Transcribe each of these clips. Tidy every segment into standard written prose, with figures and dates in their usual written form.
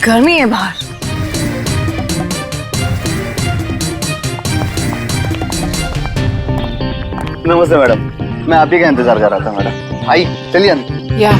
गर्मी है बाहर। नमस्ते मैडम, मैं आप ही का इंतजार कर रहा था मैडम। आई चलिए अंदर। या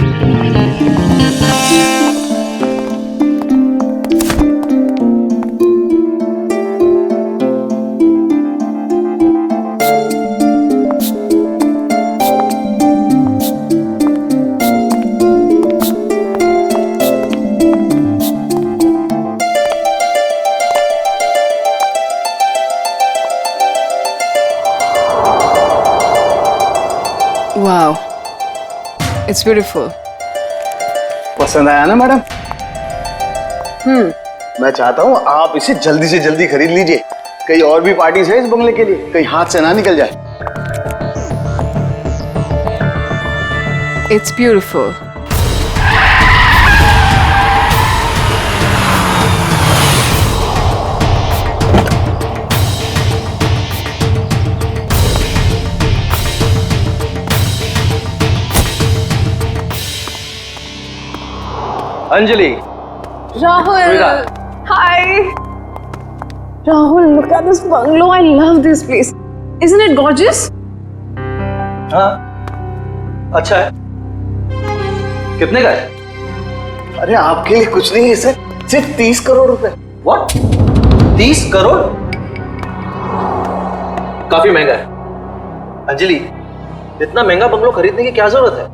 वाओ, इट्स ब्यूटीफुल। पसंद आया ना मैडम? मैं चाहता हूँ आप इसे जल्दी से जल्दी खरीद लीजिए। कई और भी पार्टीज है इस बंगले के लिए, कहीं हाथ से ना निकल जाए। It's beautiful. Anjali, Rahul, hi. Rahul, look at this bungalow. I love this place. Isn't it gorgeous? हाँ, अच्छा है। कितने का है? अरे आपके लिए कुछ नहीं है सर, सिर्फ 30 करोड़ रुपए। What? 30 करोड़? काफी महंगा है। अंजलि, इतना महंगा बंगलो खरीदने की क्या जरूरत है?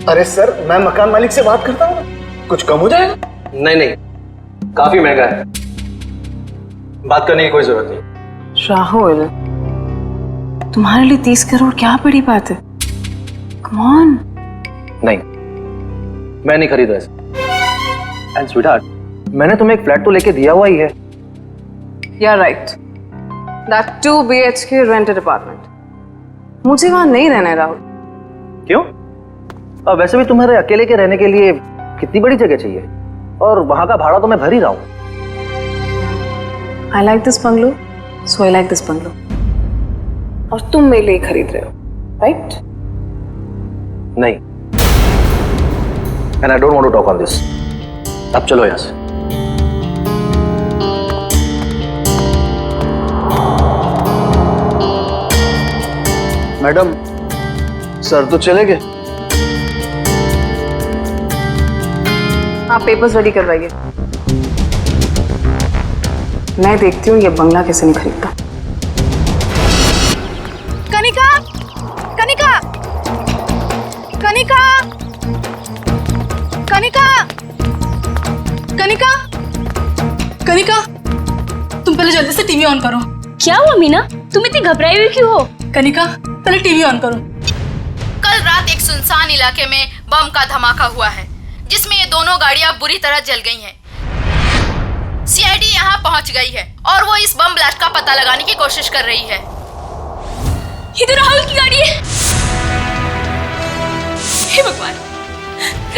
अरे सर, मैं मकान मालिक से बात करता हूँ, कुछ कम हो जाएगा। नहीं नहीं, काफी महंगा है, बात करने की कोई जरूरत नहीं। राहुल, तुम्हारे लिए 30 करोड़ क्या बड़ी बात है? Come on. नहीं, मैं नहीं खरीद रहा। एंड स्वीटहार्ट, मैंने तुम्हें एक फ्लैट तो लेके दिया हुआ ही है। You're right. That 2 BHK rented apartment. मुझे वहां नहीं रहना है राहुल। क्यों? अब वैसे भी तुम्हारे अकेले के रहने के लिए कितनी बड़ी जगह चाहिए, और वहां का भाड़ा तो मैं भर ही रहा हूं। I like this bungalow, so I like this bungalow. और तुम मेरे लिए खरीद रहे हो, right? नहीं, and I don't want to talk on this. अब चलो यहां से। मैडम, सर तो चले गए। आप पेपर्स रेडी करवाइए, मैं देखती हूँ ये बंगला कैसे नहीं खरीदता। कनिका, कनिका, कनिका, कनिका, कनिका, कनिका, तुम पहले जल्दी से टीवी ऑन करो। क्या हुआ मीना, तुम इतनी घबराई हुई क्यों हो? कनिका, पहले टीवी ऑन करो। कल रात एक सुनसान इलाके में बम का धमाका हुआ है, जिसमें ये दोनों गाड़ियां बुरी तरह जल गई हैं। सीआईडी यहां पहुंच गई है और वो इस बम ब्लास्ट का पता लगाने की कोशिश कर रही है। ये तो राहुल की गाड़ी है। हे भगवान,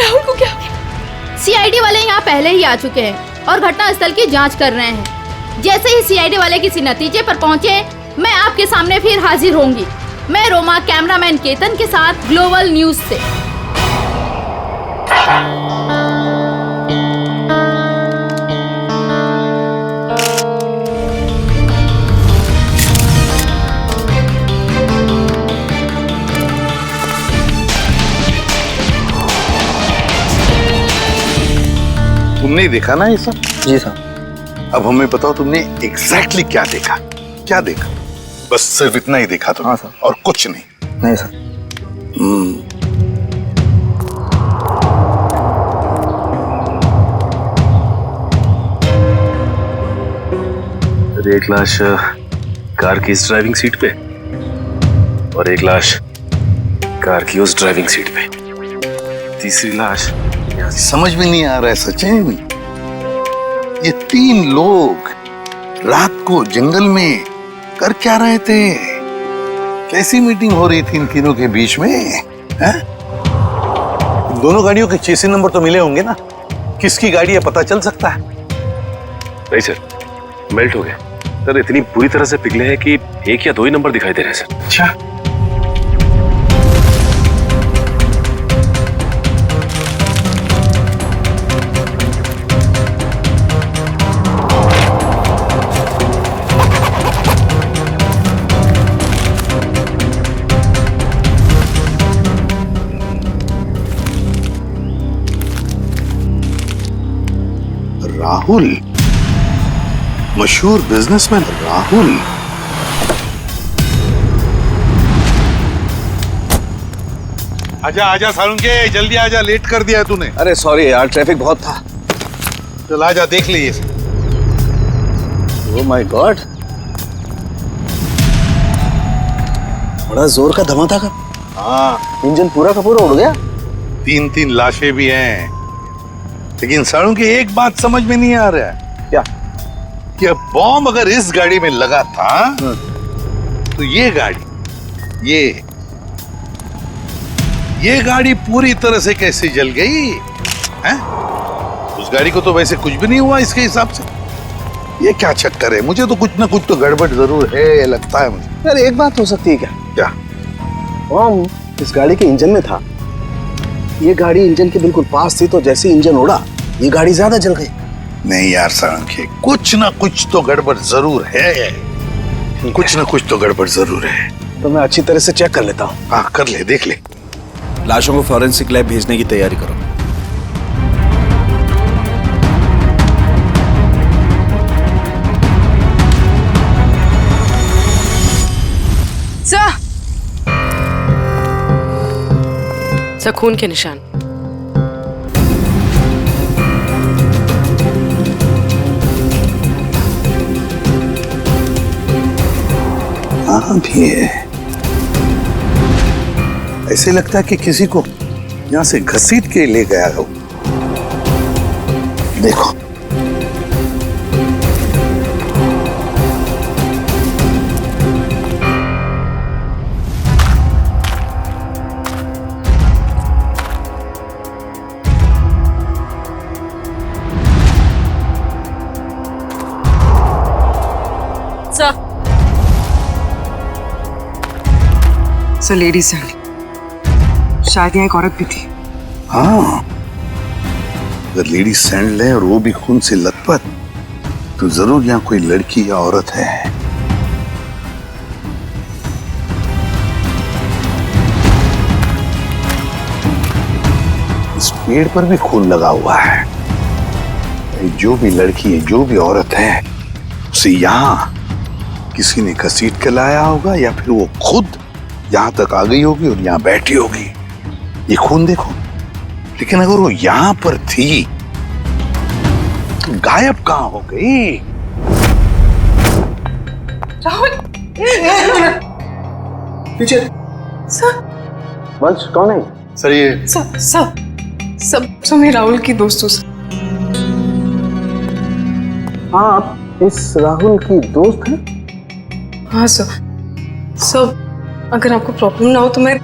राहुल को क्या हो गया? सीआईडी वाले यहां पहले ही आ चुके हैं और घटनास्थल की जांच कर रहे हैं। जैसे ही सीआईडी वाले किसी नतीजे पर पहुंचे, मैं आपके सामने फिर हाजिर होंगी। मैं रोमा, कैमरामैन केतन के साथ ग्लोबल न्यूज से। तुमने देखा ना ये सब? जी सर। अब हमें बताओ तुमने एग्जैक्टली क्या देखा? क्या देखा? बस सिर्फ इतना ही देखा तुमने? हाँ सर। और कुछ नहीं? नहीं सर। एक लाश कार की इस ड्राइविंग सीट पे और एक लाश कार की उस ड्राइविंग सीट पे, तीसरी लाश समझ में नहीं आ रहा है सचिन, ये 3 लोग रात को जंगल में कर क्या रहे थे? कैसी मीटिंग हो रही थी इन तीनों के बीच में? है? दोनों गाड़ियों के चेसी नंबर तो मिले होंगे ना? किसकी गाड़ी है पता चल सकता है? नहीं सर, मेल्ट हो गए सर, इतनी बुरी तरह से पिघले हैं कि 1 या 2 ही नंबर दिखाई दे रहे हैं सर। अच्छा, राहुल, मशहूर बिजनेसमैन राहुल। आजा आजा सारुंगे, जल्दी आजा, लेट कर दिया तूने। अरे सॉरी यार, ट्रैफिक बहुत था। चल आजा, देख लिए। ओह माय गॉड, बड़ा जोर का धमाका था। हाँ, इंजन पूरा का पूरा उड़ गया। 3-3 लाशें भी हैं, लेकिन सारुंगे एक बात समझ में नहीं आ रहा है। क्या? कि अब बॉम्ब अगर इस गाड़ी में लगा था तो ये गाड़ी पूरी तरह से कैसे जल गई हैं? उस गाड़ी को तो वैसे कुछ भी नहीं हुआ इसके हिसाब से। ये क्या चक्कर है? मुझे तो कुछ ना कुछ तो गड़बड़ जरूर है, लगता है मुझे। यार एक बात हो सकती है क्या? क्या? बॉम्ब इस गाड़ी के इंजन में था। ये गाड़ी इंजन के बिल्कुल पास थी, तो जैसे इंजन उड़ा ये गाड़ी ज्यादा जल गई। नहीं यार सारंगे, कुछ ना कुछ तो गड़बड़ जरूर है। कुछ ना कुछ तो गड़बड़ जरूर है। तो मैं अच्छी तरह से चेक कर लेता हूँ। हाँ कर ले, देख ले। लाशों को फॉरेंसिक लैब भेजने की तैयारी करो। सर, खून के निशान। हाँ भी है। ऐसे लगता है कि किसी को यहाँ से घसीट के ले गया हो। देखो, सर लेडीज हैं, शायद यहाँ एक औरत भी थी। हाँ, अगर लेडी सैंडल है और वो भी खून से लथपथ, तो जरूर यहाँ कोई लड़की या औरत है। इस पेड़ पर भी खून लगा हुआ है। जो भी लड़की है, जो भी औरत है, उसे यहाँ किसी ने घसीट के लाया होगा, या फिर वो खुद यहाँ तक आ गई होगी और यहाँ बैठी होगी। ये खून देखो, लेकिन अगर वो यहाँ पर थी तो गायब कहाँ हो गई? राहुल, पीछे सर। वंश कौन है? सर ये सब मैं राहुल की दोस्त हूँ सर। हाँ, आप इस राहुल की दोस्त हैं? हाँ सर। अगर आपको प्रॉब्लम ना हो तो मैं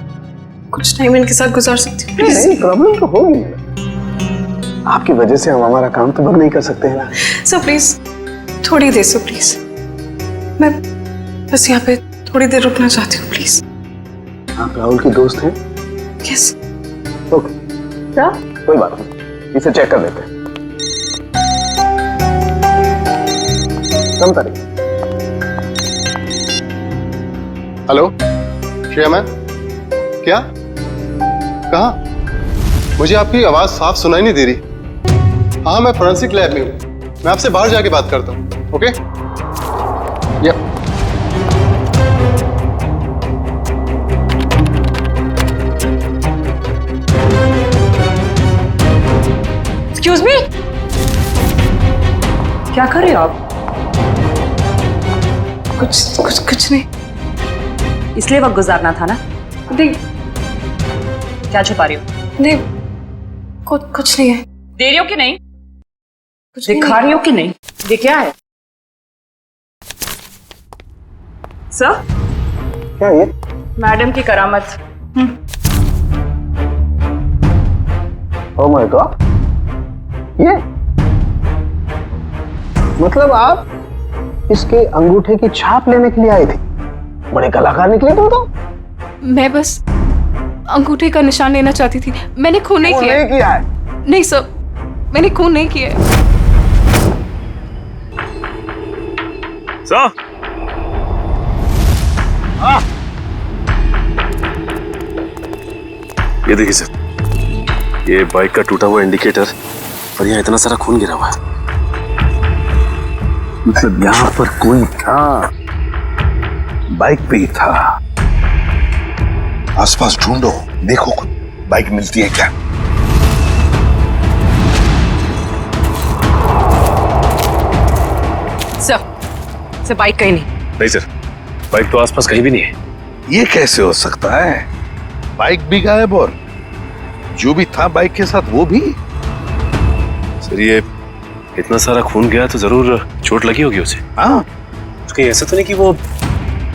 कुछ टाइम इनके साथ गुजार सकती हूँ। नहीं, प्रॉब्लम तो होगी। आपकी वजह से हम हमारा काम तो बंद नहीं कर सकते हैं ना। सर प्लीज थोड़ी देर सर, प्लीज मैं बस यहाँ पे थोड़ी देर रुकना चाहती हूँ, प्लीज। आप राहुल की दोस्त हैं? यस। ओके, क्या? कोई बात नहीं, इसे चेक कर लेते हैं। कम तारीख। हेलो श्रेया मैम, क्या? कहाँ? मुझे आपकी आवाज साफ सुनाई नहीं दे रही। हाँ, मैं फोरेंसिक लैब में हूँ। मैं आपसे बाहर जाके बात करता हूँ। ओके? यप। एक्सक्यूज मी, क्या कर रहे हो आप? कुछ नहीं। इसलिए वक्त गुजारना था ना? नहीं। क्या छुपा रही हो? नहीं, कुछ नहीं है। दे रही हो कि नहीं? कुछ दिखा रही हो कि नहीं? ये क्या है? सर, क्या ये? मैडम की करामत। ओह माय गॉड, ये मतलब आप इसके अंगूठे की छाप लेने के लिए आए थे? बड़े कलाकार निकले तुम तो। मैं बस अंगूठे का निशान लेना चाहती थी। मैंने खून नहीं किया। नहीं किया है? नहीं सर, मैंने खून नहीं किया है। सर, ये देखिए सर, ये बाइक का टूटा हुआ इंडिकेटर और यहाँ इतना सारा खून गिरा हुआ है। मतलब यहाँ पर कोई था, बाइक पे ही था। आसपास ढूंढो, देखो खुद बाइक मिलती है क्या। सर बाइक कहीं नहीं सर, बाइक तो आसपास कहीं भी नहीं है। ये कैसे हो सकता है? बाइक भी गायब और जो भी था बाइक के साथ वो भी। सर ये इतना सारा खून गया तो जरूर चोट लगी होगी उसे। हाँ, कहीं ऐसा तो नहीं कि वो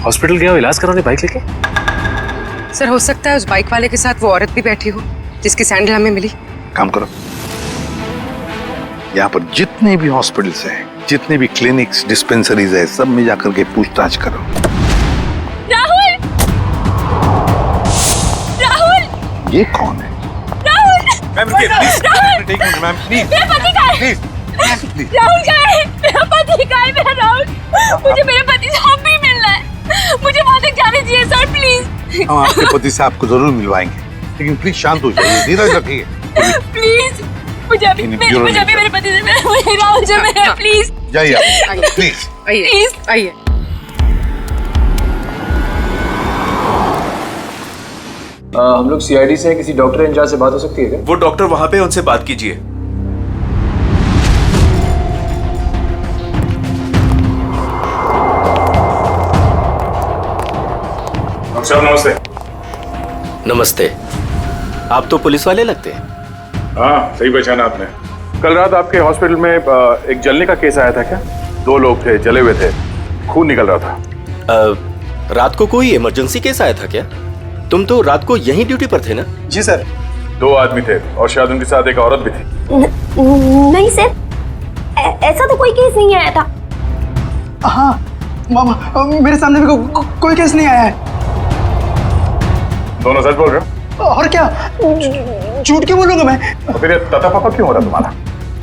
हॉस्पिटल गया हो इलाज कराने बाइक लेके? सर हो सकता है उस बाइक वाले के साथ वो औरत भी बैठी हो जिसकी सैंडल हमें मिली। काम करो, यहाँ पर जितने भी हॉस्पिटल्स हैं, जितने भी क्लिनिक्स, डिस्पेंसरीज है, सब में जाकर के पूछताछ करो। राहुल! राहुल! ये कौन है? राहुल! मैम रुकिए, प्लीज। राहुल! Ma'am please. मेरा पति कहाँ है? प्लीज। राहुल कहाँ है? मेरा पति कहाँ है? मेरा राहुल! मुझे मेरे पति से अब भी मिलना है। मुझे वहां तक जाने दीजिए सर, प्लीज। हम आपके पति से आपको जरूर मिलवाएंगे, लेकिन प्लीज शांत हो जाइए, धीरज रखिए। प्लीज मुझे अभी मेरे पति से मिलना है। राहुल से मिलना, प्लीज। जाइए आप, प्लीज। आइए आइए। हम लोग सीआईडी से हैं, किसी डॉक्टर इंचार्ज से बात हो सकती है क्या? वो डॉक्टर वहां पे, उनसे बात कीजिए। सर नमस्ते। नमस्ते। आप तो पुलिस वाले लगते हैं। हाँ सही पहचाना आपने। कल रात आपके हॉस्पिटल में एक जलने का केस आया था क्या? 2 लोग थे, जले हुए थे, खून निकल रहा था। रात को कोई इमरजेंसी केस आया था क्या? तुम तो रात को यहीं ड्यूटी पर थे ना? जी सर। 2 आदमी थे और शायद उनके साथ एक औरत भी थी। नहीं सर, ऐसा तो कोई केस नहीं आया था। हाँ मामा, मेरे सामने भी कोई केस नहीं आया है। दोनों सच बोल रहे हो? और क्या, झूठ क्यों बोलूंगा मैं? तो फिर ये तता पापा क्यों हो रहा तुम्हारा?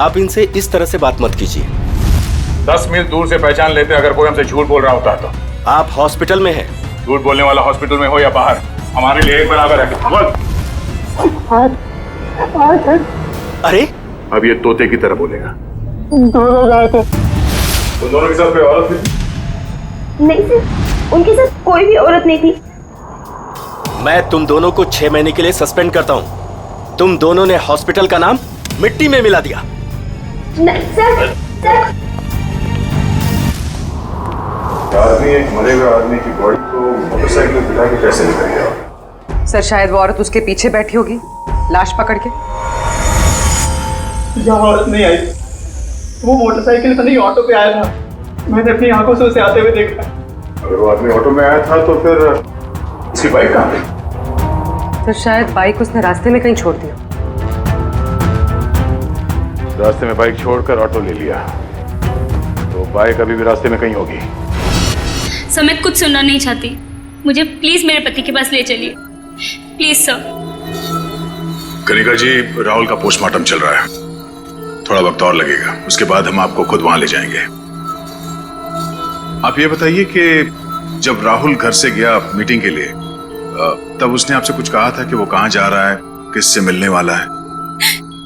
आप इनसे इस तरह से बात मत कीजिए। 10 मील दूर से पहचान लेते अगर कोई हमसे झूठ बोल रहा होता है तो। आप हॉस्पिटल में हैं। झूठ बोलने वाला हॉस्पिटल में हो या बाहर, हमारे लिए एक बराबर है। बोल। अरे अब ये तोते की तरह बोलेगा। तो दोनों के साथ कोई औरत थी? नहीं सर, उनके साथ कोई भी औरत नहीं थी। मैं तुम दोनों को 6 महीने के लिए सस्पेंड करता हूँ। तुम दोनों ने हॉस्पिटल का नाम मिट्टी में मिला दिया। नहीं सर, आदमी एक मरे हुए आदमी की बॉडी को मोटरसाइकिल में बिठा के कैसे निकल गया? सर शायद वो औरत उसके पीछे बैठी होगी लाश पकड़ के। यहाँ औरत नहीं आई, वो मोटरसाइकिल पर नहीं ऑटो पे आया था। मैंने अपनी आंखों से उसे आते हुए देखा। अगर वो आदमी ऑटो में आया था तो फिर उसकी बाइक कहाँ गई? तो शायद बाइक उसने रास्ते में कहीं छोड़ दिया। रास्ते में बाइक छोड़कर ऑटो ले लिया, तो बाइक अभी भी रास्ते में कहीं होगी। सर मैं कुछ सुनना नहीं चाहती, मुझे प्लीज मेरे पति के पास ले चलिए, प्लीज सर। कनिका जी, राहुल का पोस्टमार्टम चल रहा है, थोड़ा वक्त और लगेगा, उसके बाद हम आपको खुद वहां ले जाएंगे। आप ये बताइए कि जब राहुल घर से गया मीटिंग के लिए, तब उसने आपसे कुछ कहा था कि वो कहाँ जा रहा है, किससे मिलने वाला है?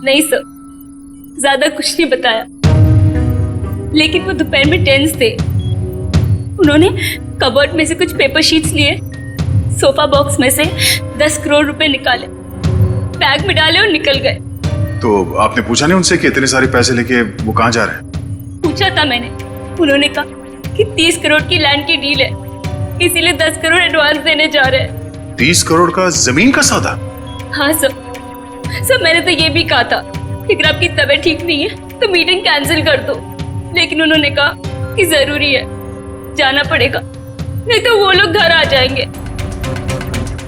नहीं सर, ज्यादा कुछ नहीं बताया, लेकिन वो दोपहर में टेंस थे। उन्होंने कबर्ड में से कुछ पेपर शीट्स लिए, सोफा बॉक्स में से 10 करोड़ रुपए निकाले, बैग में डाले और निकल गए। तो आपने पूछा नहीं उनसे कि इतने सारे पैसे लेके वो कहाँ जा रहे हैं? पूछा था मैंने, उन्होंने कहा कि 30 करोड़ की लैंड की डील है, इसीलिए 10 करोड़ एडवांस देने जा रहे हैं। 30 करोड़ का जमीन का सौदा? हाँ सर, मैंने तो ये भी कहा था कि अगर आपकी तबीयत ठीक नहीं है तो मीटिंग कैंसिल कर दो, लेकिन उन्होंने कहा कि जरूरी है, जाना पड़ेगा, नहीं तो वो लोग घर आ जाएंगे।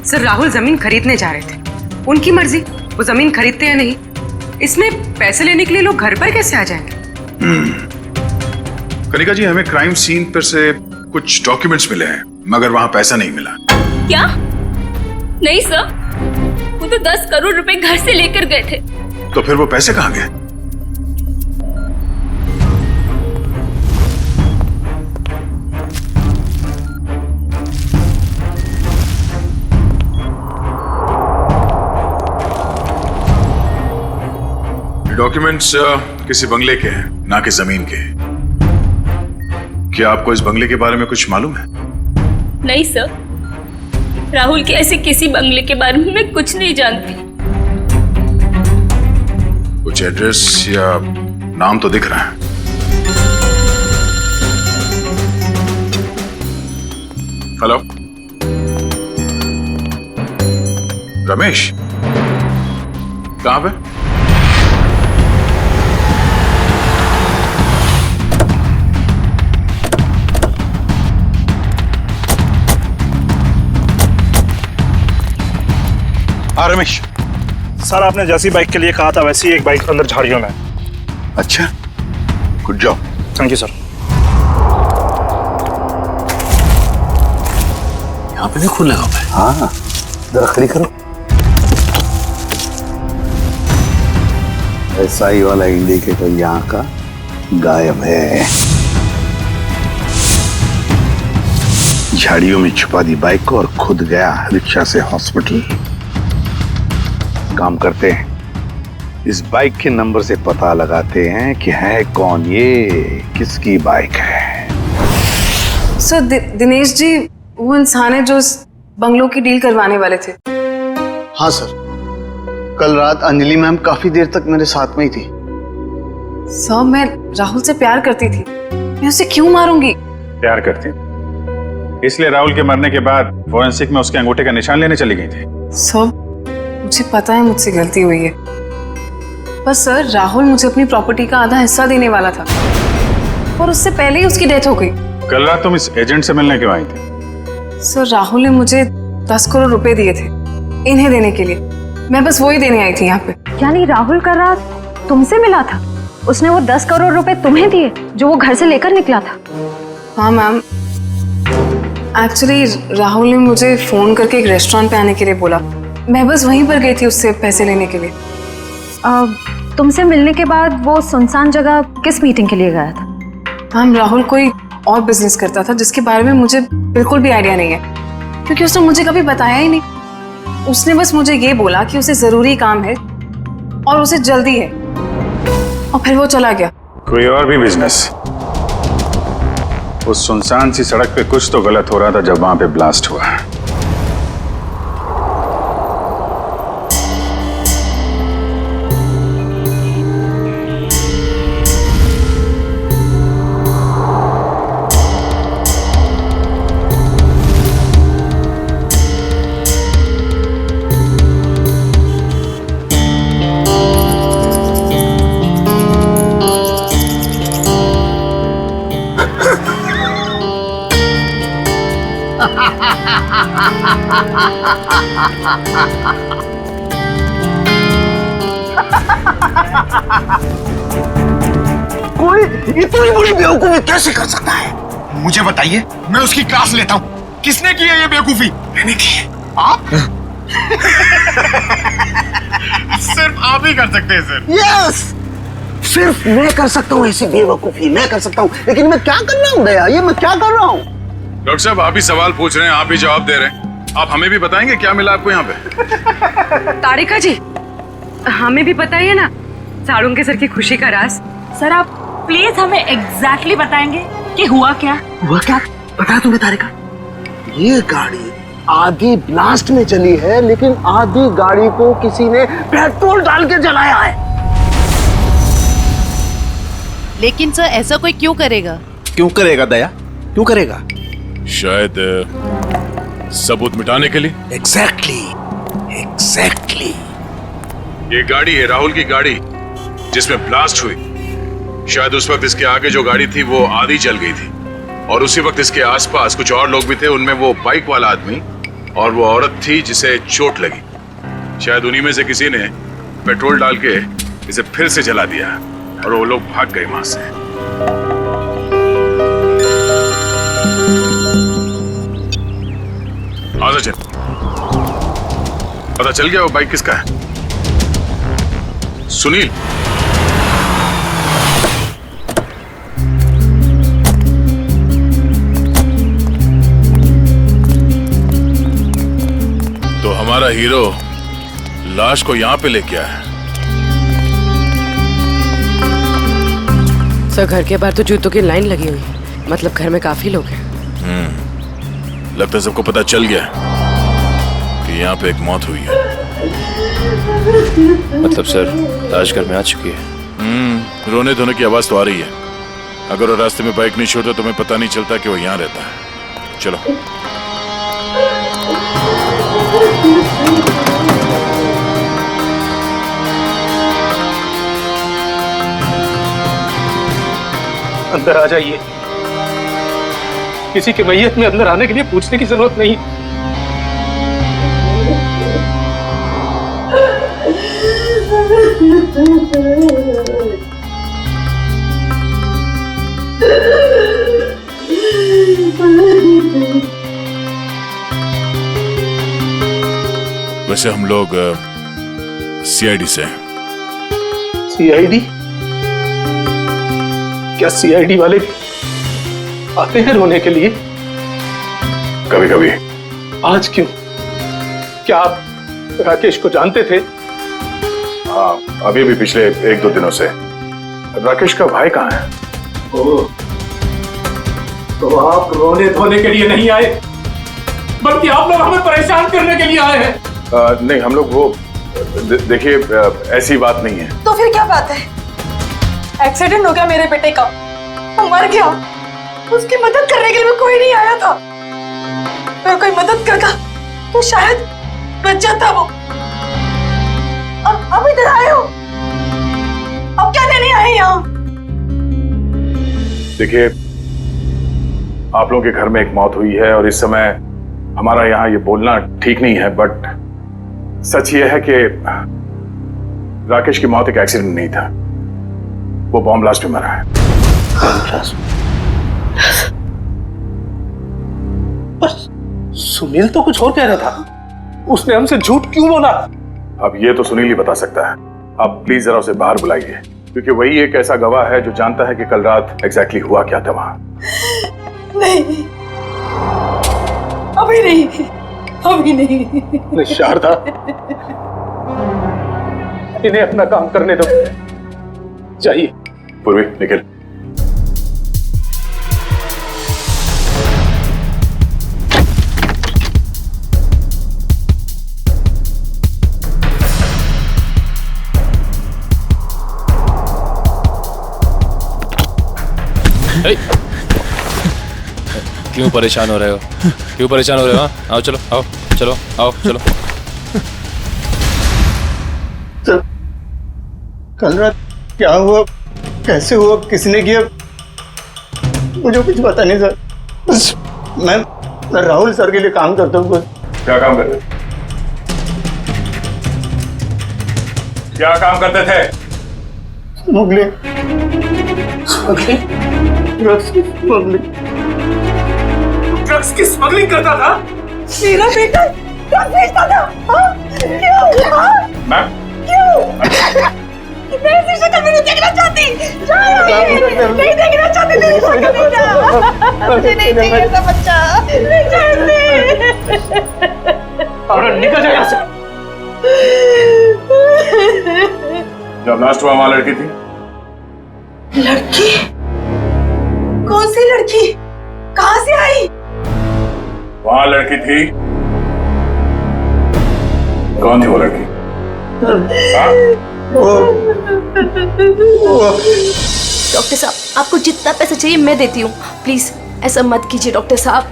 सर राहुल जमीन खरीदने जा रहे थे, उनकी मर्जी, वो जमीन खरीदते या नहीं। इसमें पैसे लेने के लिए लोग घर पर कैसे आ जाएंगे? कनिका जी, हमें क्राइम सीन पर से कुछ डॉक्यूमेंट्स मिले हैं, मगर वहां पैसा नहीं मिला। क्या? नहीं सर, वो तो 10 करोड़ रुपए घर से लेकर गए थे। तो फिर वो पैसे कहाँ गए? डॉक्यूमेंट्स किसी बंगले के हैं, ना कि जमीन के। क्या आपको इस बंगले के बारे में कुछ मालूम है? नहीं सर, राहुल के ऐसे किसी बंगले के बारे में मैं कुछ नहीं जानती। कुछ एड्रेस या नाम तो दिख रहा है। हेलो, रमेश, कहां पे? हाँ रमेश। सर, आपने जैसी बाइक के लिए कहा था वैसी एक बाइक अंदर झाड़ियों में। अच्छा, good job. Thank you sir. यहाँ पे भी खून लगा हुआ है। हाँ, जरा खड़ी करो। एसआई वाला इंडिकेटर यहाँ का गायब है। झाड़ियों में छुपा दी बाइक को और खुद गया रिक्शा से हॉस्पिटल। काम करते हैं, इस बाइक के नंबर से पता लगाते हैं कि है कौन ये, किसकी बाइक है। सर, दिनेश जी वो इंसान है जो इस बंगलों की डील करवाने वाले थे। हाँ सर, कल रात अंजलि मैम काफी देर तक मेरे साथ में ही थी। सर, मैं राहुल से प्यार करती थी, मैं उसे क्यों मारूंगी? प्यार करती, इसलिए राहुल के मरने के बाद फोरेंसिक में उसके अंगूठे का निशान लेने चली गई थी। सर, मुझे पता है मुझसे गलती हुई है, पर सर राहुल मुझे अपनी प्रॉपर्टी का आधा हिस्सा देने वाला था और उससे पहले ही उसकी डेथ हो गई। कल रात तुम इस एजेंट से मिलने क्यों आई थी? सर, राहुल ने मुझे 10 करोड़ रुपए दिए थे इन्हें देने के लिए, मैं बस वही देने आई थी यहाँ पे। यानी राहुल का रात तुमसे मिला था? उसने वो 10 करोड़ रुपए तुम्हें दिए जो वो घर से लेकर निकला था? हाँ मैम, एक्चुअली राहुल ने मुझे फोन करके एक रेस्टोरेंट पे आने के लिए बोला, मैं बस वहीं पर गई थी उससे पैसे लेने के लिए। तुमसे मिलने के बाद वो सुनसान जगह किस मीटिंग के लिए गया था? मैम, राहुल कोई और बिजनेस करता था जिसके बारे में मुझे बिल्कुल भी आइडिया नहीं है, क्योंकि उसने मुझे कभी बताया ही नहीं। उसने बस मुझे ये बोला कि उसे जरूरी काम है और उसे जल्दी है, और फिर वो चला गया। कोई और भी बिजनेस? उस सुनसान सी सड़क पे कुछ तो गलत हो रहा था जब वहां पे ब्लास्ट हुआ। कोई इतनी बड़ी बेवकूफी कैसे कर सकता है? मुझे बताइए, मैं उसकी क्लास लेता हूँ। किसने की है ये बेवकूफी? मैंने की है। आप? सिर्फ आप ही कर सकते हैं सर। यस, सिर्फ मैं कर सकता हूँ ऐसी बेवकूफी, मैं कर सकता हूँ। लेकिन मैं क्या कर रहा हूँ दया, ये मैं क्या कर रहा हूँ? डॉक्टर साहब, आप ही सवाल पूछ रहे हैं, आप ही जवाब दे रहे हैं। आप हमें भी बताएंगे क्या मिला आपको यहाँ पे? तारिका जी, हमें भी बताइए ना साड़ू के सर की खुशी का राज। सर, आप प्लीज हमें एग्जैक्टली बताएंगे कि हुआ क्या? हुआ क्या पता है तुम्हें तारिका? ये गाड़ी आधी ब्लास्ट में चली है, लेकिन आधी गाड़ी को किसी ने पेट्रोल डाल के जलाया है। लेकिन सर, ऐसा कोई क्यों करेगा? क्यों करेगा दया, क्यों करेगा? शायद सबूत मिटाने के लिए। एग्जैक्टली। ये गाड़ी है राहुल की गाड़ी जिसमें ब्लास्ट हुई। शायद उस वक्त इसके आगे जो गाड़ी थी वो आधी जल गई थी, और उसी वक्त इसके आसपास कुछ और लोग भी थे, उनमें वो बाइक वाला आदमी और वो औरत थी जिसे चोट लगी। शायद उन्हीं में से किसी ने पेट्रोल डाल के इसे फिर से जला दिया और वो लोग भाग गए वहां से। आजा चल, पता चल गया वो बाइक किसका है? सुनील। तो हमारा हीरो लाश को यहां पे लेके आया है। सर, घर के बाहर तो जूतों की लाइन लगी हुई है, मतलब घर में काफी लोग हैं। लगता है सबको पता चल गया कि यहाँ पे एक मौत हुई है। मतलब सर लाश घर में आ चुकी है। रोने धोने की आवाज तो आ रही है। अगर वो रास्ते में बाइक नहीं छोड़ता तो हमें पता नहीं चलता कि वो यहाँ रहता है। चलो। अंदर आ जाइए। किसी के मैयत में अंदर आने के लिए पूछने की जरूरत नहीं। वैसे हम लोग सीआईडी से हैं। सीआईडी? क्या सीआईडी वाले आते हैं रोने के लिए? कभी कभी। आज क्यों? क्या आप राकेश को जानते थे? हाँ, अभी भी पिछले 1-2 दिनों से। राकेश का भाई कहाँ है? ओह, तो आप रोने धोने के लिए नहीं आए, बल्कि आप लोग हमें परेशान करने के लिए आए हैं। नहीं, हम लोग वो देखिए ऐसी बात नहीं है। तो फिर क्या बात है? एक्सीडेंट हो गया मेरे बेटे का, वो मर गया। उसकी मदद करने के लिए कोई नहीं आया था। अगर कोई मदद करता तो शायद बच जाता वो। अब इधर आए हो, अब क्या लेने आए यहाँ? देखिए, आप लोगों के घर में एक मौत हुई है और इस समय हमारा यहाँ ये बोलना ठीक नहीं है, बट सच ये है कि राकेश की मौत एक एक्सीडेंट नहीं था, वो बॉम्ब ब्लास्ट में मरा है। सुनील तो कुछ और कह रहा था, उसने हमसे झूठ क्यों बोला? अब ये तो सुनील ही बता सकता है। आप प्लीज जरा उसे बाहर बुलाइए, क्योंकि वही एक ऐसा गवाह है जो जानता है कि कल रात एग्जैक्टली हुआ क्या था वहां। नहीं, अभी नहीं, अभी नहीं। शारदा, इन्हें अपना काम करने दो। जाइए। पूर्वी, निकल। क्यों परेशान हो रहे हो? क्यों परेशान हो रहे हो? आओ चलो, आओ चलो, आओ चलो। सर, कल रात क्या हुआ, कैसे हुआ, किसने किया, मुझे कुछ पता नहीं सर। बस मैं राहुल सर के लिए काम करता हूँ। क्या काम करते थे? क्या काम करते थे? स्मगलिंग, ड्रग्स की स्मगलिंग। ड्रग्स की स्मगलिंग करता था? मेरा बेटा ड्रग्स बेचता था? क्यों? मैम, क्यों? मैं ऐसी शक्ल में नहीं देखना चाहती। नहीं देखना चाहती तेरी शक्ल में। जा, मुझे नहीं चाहिए ऐसा बच्चा। नहीं चाहती। और निकल जा यहाँ से। जब लास्ट हुआ वहां लड़की थी? लड़की? कौन सी लड़की? कहाँ से आई? वहां लड़की थी। कौन थी वो लड़की? डॉक्टर साहब, आपको जितना पैसा चाहिए मैं देती हूँ। प्लीज ऐसा मत कीजिए डॉक्टर साहब।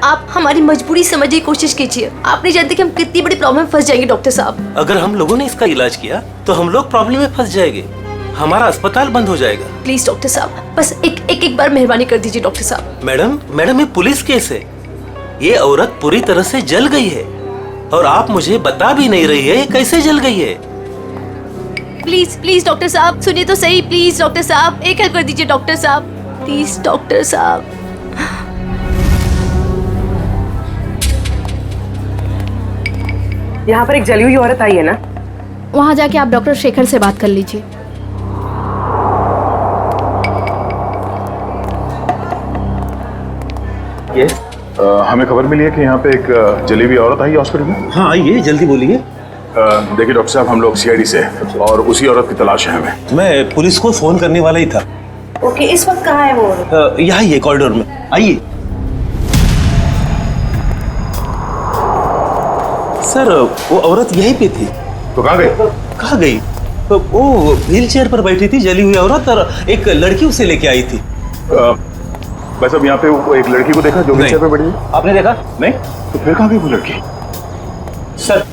आप हमारी मजबूरी समझने की कोशिश कीजिए। आप नहीं जानते कि हम कितनी बड़ी प्रॉब्लम में फंस जाएंगे डॉक्टर साहब। अगर हम लोगों ने इसका इलाज किया तो हम लोग प्रॉब्लम में फंस जाएंगे, हमारा अस्पताल बंद हो जाएगा। प्लीज डॉक्टर साहब, बस एक बार मेहरबानी कर दीजिए डॉक्टर साहब। मैडम ये पुलिस केस है। ये औरत पूरी तरह से जल गई है और आप मुझे बता भी नहीं रही है ये कैसे जल गई है। प्लीज डॉक्टर साहब सुनिए तो सही। प्लीज डॉक्टर साहब, एक हेल्प कर दीजिए डॉक्टर साहब। प्लीज डॉक्टर साहब। यहाँ पर एक जली हुई औरत आई है ना? वहाँ जाके आप डॉक्टर शेखर से बात कर लीजिए। हमें खबर मिली है कि यहाँ पे एक जली हुई औरत आई हॉस्पिटल में। हाँ आइए, जल्दी बोलिए। देखिए डॉक्टर साहब, हम लोग सीआईडी से हैं और उसी औरत की तलाश है हमें। मैं पुलिस को फोन करने वाला ही था। ओके, इस वक्त कहाँ है वो? यहाँ ही है कॉरिडोर में, आइए। सर वो औरत यहीं पे थी। तो कहाँ गई? कहाँ गई? वो व्हील चेयर पर बैठी थी, जली हुई औरत, और एक लड़की उसे लेके आई थी। बस अब यहाँ पे वो एक लड़की को देखा जो व्हील चेयर पे बैठी थी? आपने देखा? नहीं। तो फिर कहाँ गई वो लड़की? सर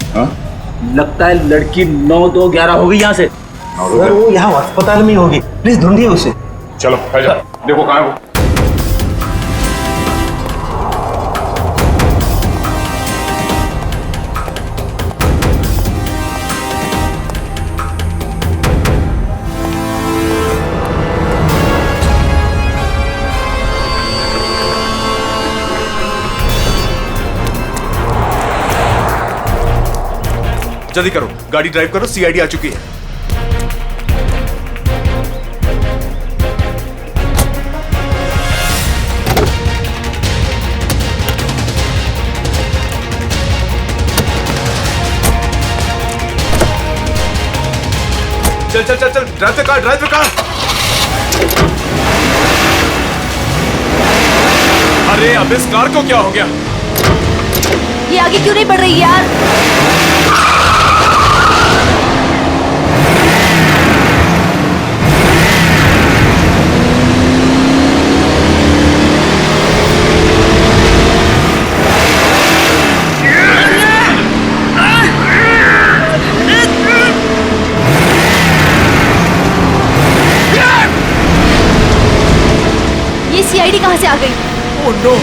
लगता है लड़की 9-2-11 होगी यहाँ से। सर वो यहाँ अस्पताल में होगी, प्लीज ढूंढिए उसे। चलो देखो कहाँ है वो। जल्दी करो, गाड़ी ड्राइव करो, सीआईडी आ चुकी है। चल चल चल चल, drive the car, drive the car. अरे अब इस कार को क्या हो गया? ये आगे क्यों नहीं बढ़ रही यार? ये सीआईडी कहाँ से आ गई? Oh no!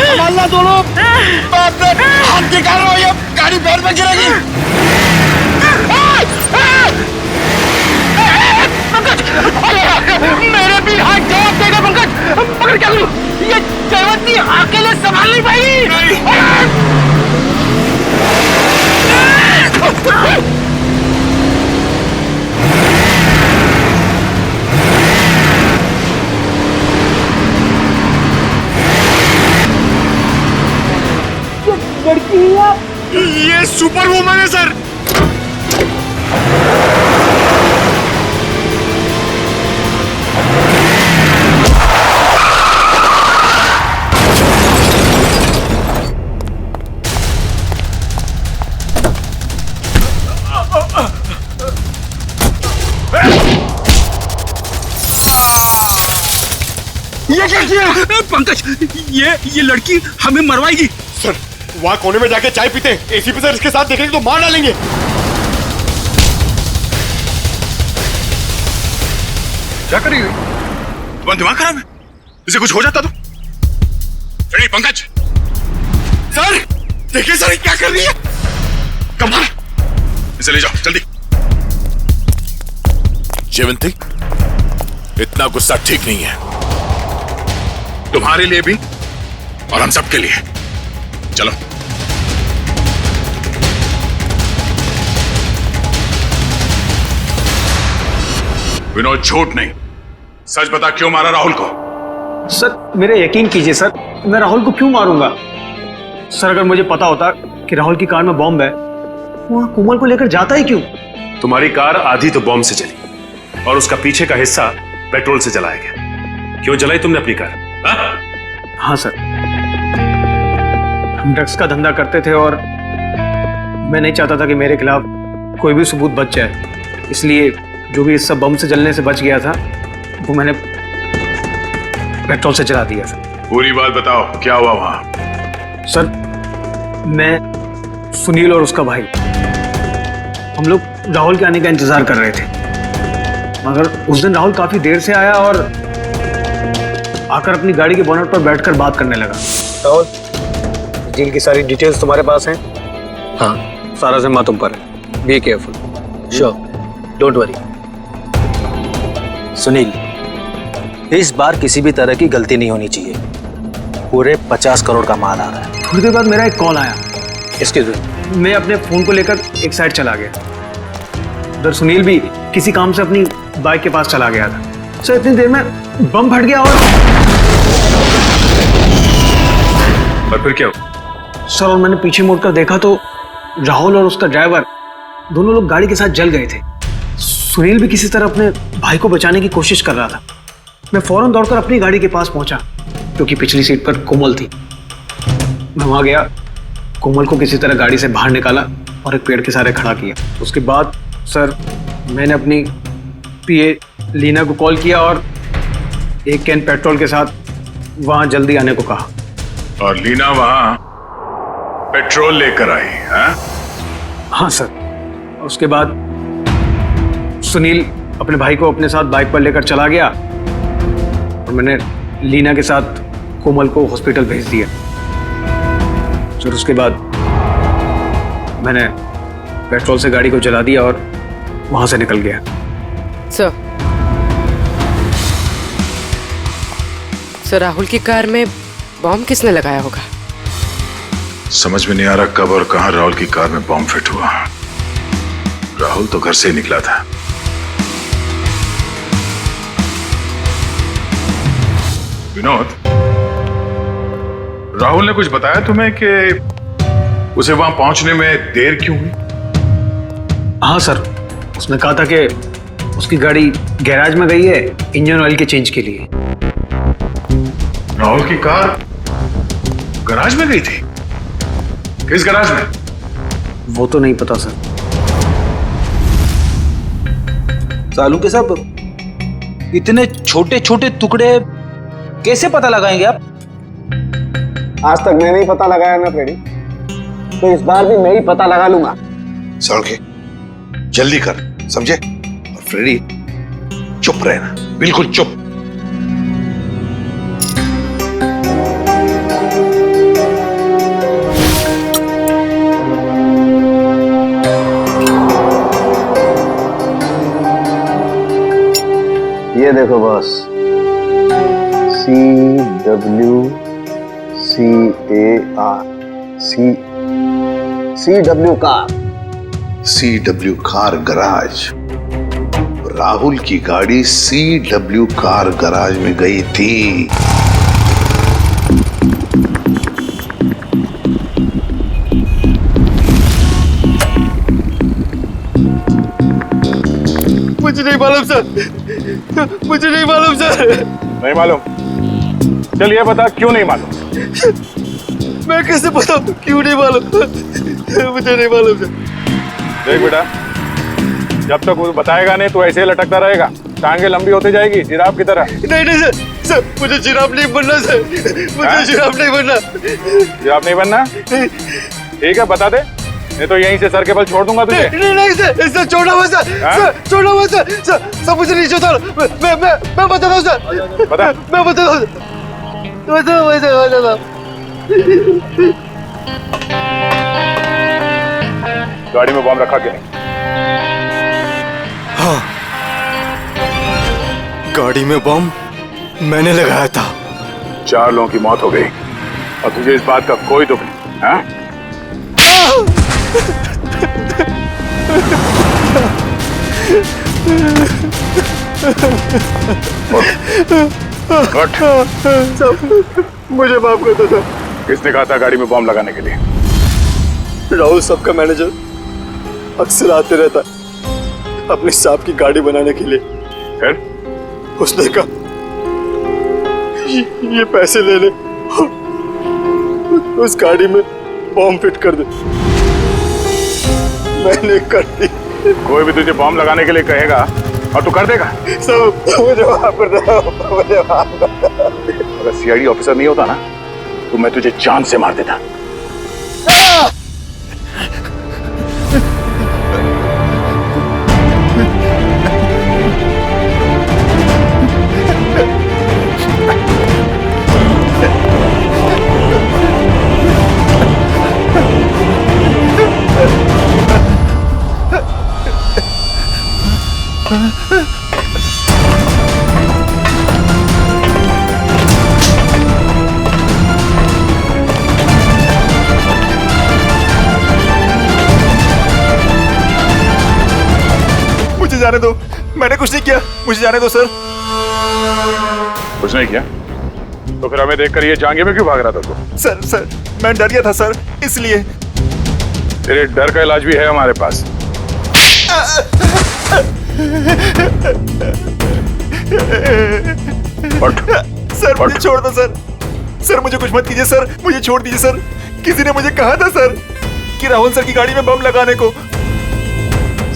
संभालना दोनों! हाथ निकाल रहा हूँ, ये गाड़ी पैर में गिरेगी। मेरे भी हाथ जवाब देगा पंकज। मगर क्या करूँ? ये जयवंती अकेले संभाल नहीं पाई। लड़की ये सुपर वुमन है सर। ये क्या किया? पंकज, ये लड़की हमें मरवाएगी। सर वहां कोने में जाके चाय पीते, एसीपी सर इसके साथ देखेंगे तो मार डालेंगे। क्या करी हुई? तुम्हारा दिमाग खराब है? इसे कुछ हो जाता तो? नहीं पंकज, सर देखिए सर क्या कर रही है। कमाल, इसे ले जाओ जल्दी। जयवंती, इतना गुस्सा ठीक नहीं है, तुम्हारे लिए भी और हम सबके लिए। चलो। विनोद, झूठ नहीं, सच बता, क्यों मारा राहुल को? सर मेरे यकीन कीजिए सर, मैं राहुल को क्यों मारूंगा? सर अगर मुझे पता होता कि राहुल की कार में बॉम्ब है, वहां कोमल को लेकर जाता ही क्यों? तुम्हारी कार आधी तो बॉम्ब से जली और उसका पीछे का हिस्सा पेट्रोल से जलाया गया। क्यों जलाई तुमने अपनी कार? हाँ सर, हम ड्रग्स का धंधा करते थे और मैं नहीं चाहता था कि मेरे खिलाफ कोई भी सबूत बच जाए, इसलिए जो भी इस सब बम से जलने से बच गया था वो मैंने पेट्रोल से जला दिया सर। पूरी बात बताओ, क्या हुआ वहां? सर मैं, सुनील और उसका भाई, हम लोग राहुल के आने का इंतजार कर रहे थे, मगर उस दिन राहुल काफी देर से आया और आकर अपनी गाड़ी के बोनट पर बैठकर बात करने लगा। राहुल, डील की सारी डिटेल्स तुम्हारे पास हैं? हाँ, सारा जिम्मा तुम पर है। Be careful. Sure, don't worry. Sunil, इस बार किसी भी तरह की गलती नहीं होनी चाहिए। पूरे 50 करोड़ का माल आ रहा है। थोड़ी देर बाद मेरा एक कॉल आया। इसके मैं अपने फोन को लेकर एक साइड चला गया। उधर सुनील भी किसी काम से अपनी बाइक के पास चला गया था। सर इतनी देर में बम फट गया और और फिर क्या हुआ? सर और मैंने पीछे मुड़कर देखा तो राहुल और उसका ड्राइवर दोनों लोग गाड़ी के साथ जल गए थे। सुनील भी किसी तरह अपने भाई को बचाने की कोशिश कर रहा था। मैं फौरन दौड़कर अपनी गाड़ी के पास पहुंचा क्योंकि पिछली सीट पर कोमल थी। मैं वहां गया, कोमल को किसी तरह गाड़ी से बाहर निकाला और एक पेड़ के सहारे खड़ा किया। उसके बाद सर मैंने अपनी पीए लीना को कॉल किया और 1 कैन पेट्रोल के साथ वहां जल्दी आने को कहा। और लीना वहां पेट्रोल लेकर आई? हाँ सर। उसके बाद सुनील अपने भाई को अपने साथ बाइक पर लेकर चला गया और मैंने लीना के साथ कोमल को हॉस्पिटल भेज दिया। फिर उसके बाद मैंने पेट्रोल से गाड़ी को जला दिया और वहां से निकल गया। सर राहुल की कार में बॉम्ब किसने लगाया होगा? समझ में नहीं आ रहा कब और कहां राहुल की कार में बॉम्ब फिट हुआ। राहुल तो घर से ही निकला था। विनोद, राहुल ने कुछ बताया तुम्हें कि उसे वहां पहुंचने में देर क्यों हुई? हाँ सर, उसने कहा था कि उसकी गाड़ी गैराज में गई है इंजन ऑयल के चेंज के लिए। राहुल की कार गैराज में गई थी? किस गैराज में? वो तो नहीं पता सर। सालू के साहब, इतने छोटे छोटे टुकड़े कैसे पता लगाएंगे आप? आज तक मैंने ही पता लगाया ना फ्रेडी, तो इस बार भी मैं ही पता लगा लूंगा। सड़के जल्दी कर, समझे? और फ्रेडी चुप रहना, बिल्कुल चुप। ये देखो boss, CWCAR car. CW car garage. Rahul की गाड़ी CW कार गराज में गई थी। मुझे नहीं मालूम सर, मुझे नहीं मालूम सर। नहीं मालूम? चलिए बता, क्यों नहीं मालूम? मैं कैसे बताऊं क्यों नहीं मालूम? मुझे नहीं मालूम सर। देख बेटा, जब तक वो बताएगा नहीं तो ऐसे ही लटकता रहेगा, टांगे लंबी होती जाएगी जिराफ की तरह। नहीं नहीं सर, सर मुझे जिराफ नहीं बनना सर, मुझे जिराफ नहीं बनना। जिराफ नहीं बनना? ठीक है, बता दे, नहीं तो यहीं से सर के बल छोड़ दूंगा तुझे। नहीं नहीं सर, सर छोड़ा हुआ सर, सर छोड़ा हुआ सर, सर मुझे नहीं छोड़ा। मैं बताता हूँ सर, बता। मैं बताता हूँ, बताता। गाड़ी में बॉम्ब रखा क्या? हाँ, गाड़ी में बॉम्ब मैंने लगाया था। 4 लोगों की मौत हो गई और तुझे इस बात का कोई दुख नहीं, हाँ? मुझे माफ कर दो सर। किसने कहा था गाड़ी में बॉम्ब लगाने के लिए? राहुल साहब का मैनेजर अक्सर आते रहता है अपनी साहब की गाड़ी बनाने के लिए। फिर उसने कहा ये पैसे ले ले, उस गाड़ी में बॉम्ब फिट कर दे। मैंने कर दी। कोई भी तुझे बॉम्ब लगाने के लिए कहेगा और तू कर देगा? सब मुझे माफ कर दो, मुझे माफ कर दो। अगर सीआईडी ऑफिसर नहीं होता ना तो मैं तुझे जान से मार देता। मुझे जाने दो, मैंने कुछ नहीं किया, मुझे जाने दो सर। कुछ नहीं किया? तो फिर हमें देखकर ये जांघे में क्यों भाग रहा था तू? सर मैं डर गया था सर, इसलिए। तेरे डर का इलाज भी है हमारे पास। सर मुझे छोड़ दो सर। सर मुझे कुछ मत कीजिए सर, मुझे छोड़ दीजिए सर। किसी ने मुझे कहा था सर कि राहुल सर की गाड़ी में बम लगाने को।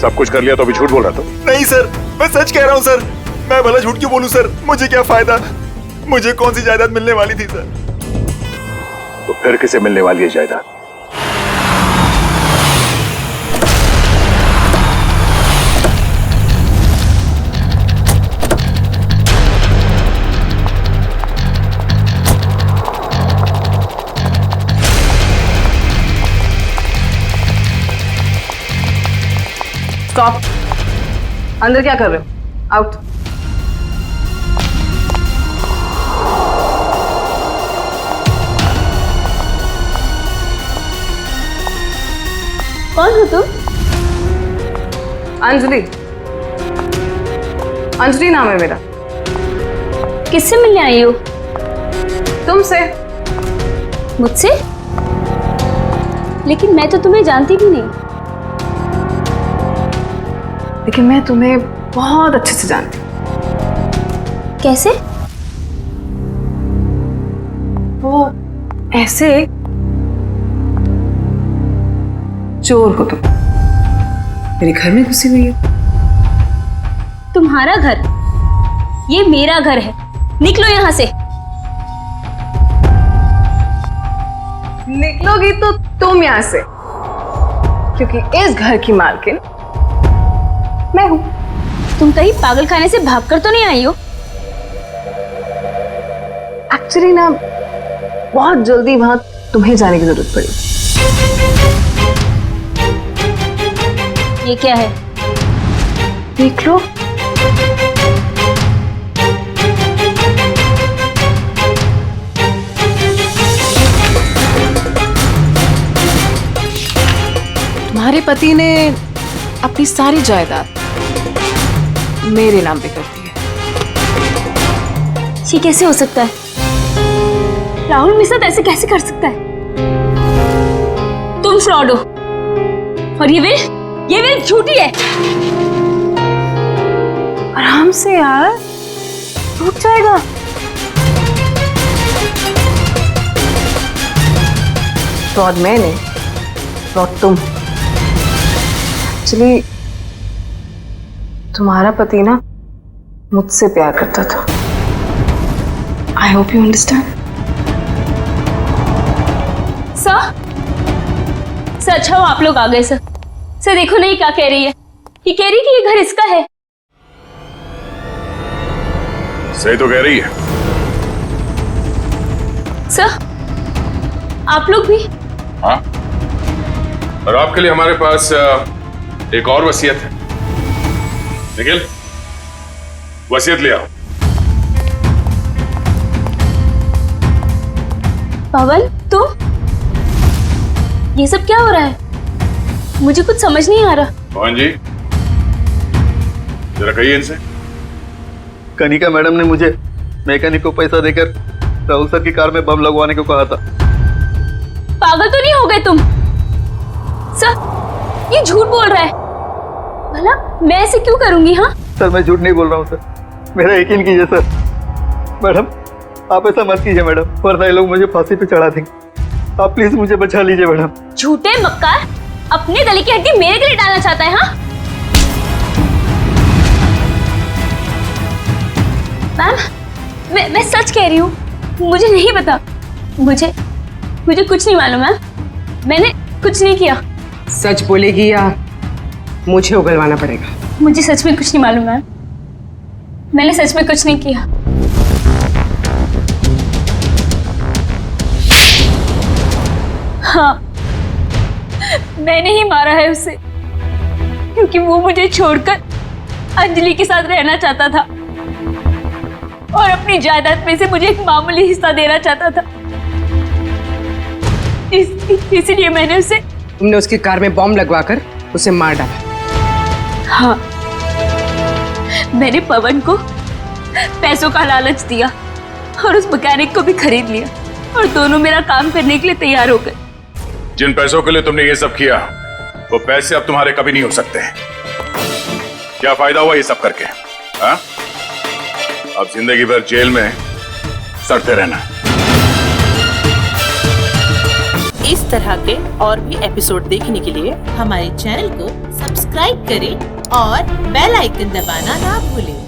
सब कुछ कर लिया तो अभी झूठ बोल रहा था? नहीं सर, मैं सच कह रहा हूँ सर। मैं भला झूठ क्यों बोलूं सर, मुझे क्या फायदा। मुझे कौन सी जायदाद मिलने वाली थी सर। तो फिर किसे मिलने वाली है जायदाद? स्टॉप। अंदर क्या कर रहे हो? आउट। कौन हो तुम? अंजलि। अंजलि नाम है मेरा। किससे मिलने आई हो? तुमसे। मुझसे? लेकिन मैं तो तुम्हें जानती भी नहीं। लेकिन मैं तुम्हें बहुत अच्छे से जानती हूँ। कैसे? वो ऐसे चोर हो तुम। मेरे घर में घुसी हुई है। तुम्हारा घर? ये मेरा घर है, निकलो यहाँ से। निकलोगी तो तुम यहाँ से, क्योंकि इस घर की मालकिन मैं हूं। तुम कहीं पागल खाने से भागकर तो नहीं आई हो? एक्चुअली ना बहुत जल्दी वहां तुम्हें जाने की जरूरत पड़ी। ये क्या है? देख लो। तुम्हारे पति ने अपनी सारी जायदाद मेरे नाम पे कर दी है। ये कैसे हो सकता है? राहुल मेरे साथ ऐसे कैसे कर सकता है? तुम फ्रॉड हो और ये विल झूठी है। आराम से यार, टूट जाएगा। फ्रॉड मैं नहीं, फ्रॉड तुम। एक्चुअली तुम्हारा पति ना मुझसे प्यार करता था। I hope you understand. Sir अच्छा हो आप लोग आ गए सर। सर देखो नहीं क्या कह रही है। ये कह रही कि ये घर इसका है। सही तो कह रही है। सर आप लोग भी? हाँ, और आपके लिए हमारे पास एक और वसीयत है। निखिल, वसीयत ले आओ। पवन तुम? ये सब क्या हो रहा है? मुझे कुछ समझ नहीं आ रहा। पवन जी, जरा कहिए इनसे। कनिका मैडम ने मुझे मैकेनिक को पैसा देकर राहुल सर की कार में बम लगवाने को कहा था। पागल तो नहीं हो गए तुम? सर ये झूठ बोल रहा है। भला मैं ऐसे क्यों करूंगी? हाँ सर मैं झूठ नहीं बोल रहा हूँ सर, मेरा यकीन कीजिए सर। मैडम आप ऐसा मत कीजिए मैडम, वरना ये लोग मुझे फांसी पे चढ़ा देंगे। आप प्लीज मुझे बचा लीजिए मैडम। झूठे मक्कार, अपने गले की हड्डी मेरे गले डालना चाहता है? हाँ मैम, मैं सच कह रही हूँ, मुझे नहीं पता। मुझे कुछ नहीं मालूम मैम, मैंने कुछ नहीं किया। सच बोलेगी या मुझे उगलवाना पड़ेगा? मुझे सच में कुछ नहीं मालूम मैम, मैंने सच में कुछ नहीं किया। हाँ मैंने ही मारा है उसे, क्योंकि वो मुझे छोड़कर अंजलि के साथ रहना चाहता था और अपनी जायदाद में से मुझे एक मामूली हिस्सा देना चाहता था। इसलिए मैंने उसे। तुमने उसकी कार में बॉम्ब लगवाकर उसे मार डाला? हाँ, मैंने पवन को पैसों का लालच दिया और उस मैकेनिक को भी खरीद लिया और दोनों मेरा काम करने के लिए तैयार हो गए। जिन पैसों के लिए तुमने ये सब किया वो पैसे अब तुम्हारे कभी नहीं हो सकते। क्या फायदा हुआ ये सब करके? हाँ? अब जिंदगी भर जेल में सड़ते रहना। इस तरह के और भी एपिसोड देखने के लिए हमारे चैनल को सब्सक्राइब करें और बेल आइकन दबाना ना भूलें।